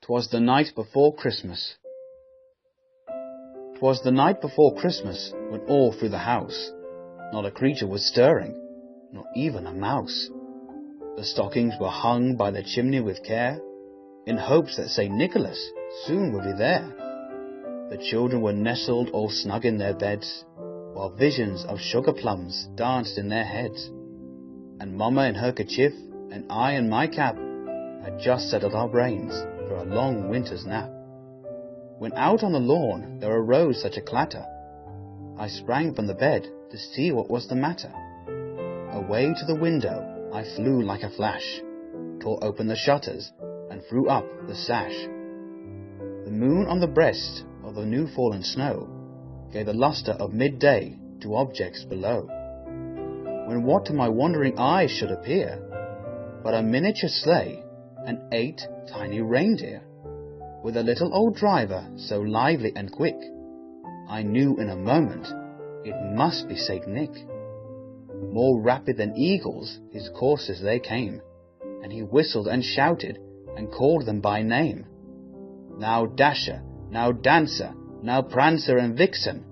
'Twas the night before Christmas. 'Twas the night before Christmas, when all through the house not a creature was stirring, not even a mouse. The stockings were hung by the chimney with care, in hopes that St. Nicholas soon would be there. The children were nestled all snug in their beds, while visions of sugar plums danced in their heads. And Mamma in her kerchief, and I in my cap, had just settled our brains for a long winter's nap, when out on the lawn there arose such a clatter. I sprang from the bed to see what was the matter. Away to the window I flew like a flash, tore open the shutters, and threw up the sash. The moon on the breast of the new fallen snow gave the lustre of midday to objects below, when what to my wondering eyes should appear but a miniature sleigh and 8 tiny reindeer, with a little old driver so lively and quick, I knew in a moment it must be St. Nick. More rapid than eagles his coursers they came, and he whistled and shouted and called them by name. Now Dasher, now Dancer, now Prancer and Vixen,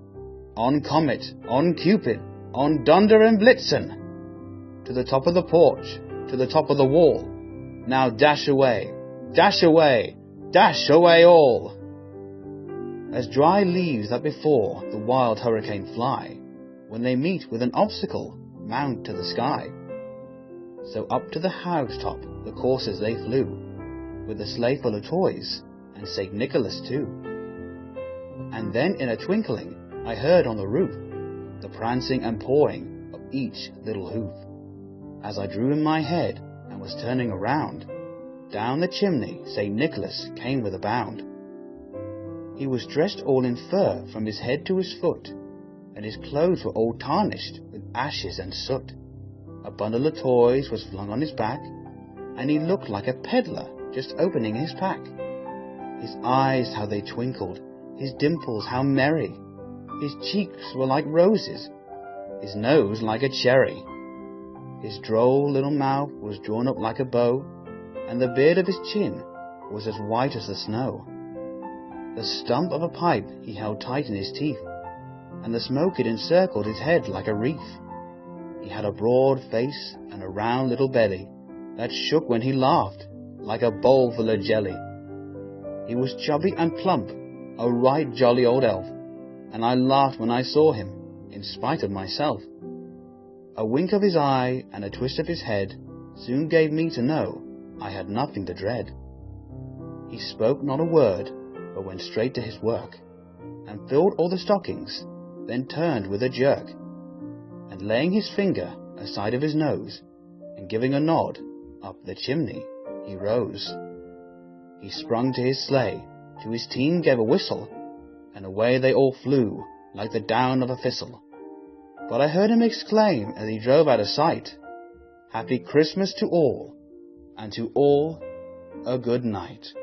on Comet, on Cupid, on Dunder and Blitzen, to the top of the porch, to the top of the wall, now dash away, dash away, dash away all. As dry leaves that before the wild hurricane fly, when they meet with an obstacle, mount to the sky, so up to the housetop the coursers they flew, with a sleigh full of toys, and St. Nicholas too. And then in a twinkling I heard on the roof the prancing and pawing of each little hoof. As I drew in my head and was turning around, down the chimney St. Nicholas came with a bound. He was dressed all in fur from his head to his foot, and his clothes were all tarnished with ashes and soot. A bundle of toys was flung on his back, and he looked like a peddler just opening his pack. His eyes how they twinkled, his dimples how merry, his cheeks were like roses, his nose like a cherry. His droll little mouth was drawn up like a bow, and the beard of his chin was as white as the snow. The stump of a pipe he held tight in his teeth, and the smoke it encircled his head like a wreath. He had a broad face and a round little belly that shook when he laughed like a bowl full of jelly. He was chubby and plump, a right jolly old elf, and I laughed when I saw him, in spite of myself. A wink of his eye and a twist of his head soon gave me to know I had nothing to dread. He spoke not a word, but went straight to his work, and filled all the stockings, then turned with a jerk, and laying his finger aside of his nose, and giving a nod, up the chimney he rose. He sprung to his sleigh, to his team gave a whistle, and away they all flew like the down of a thistle. But I heard him exclaim as he drove out of sight, "Happy Christmas to all, and to all a good night."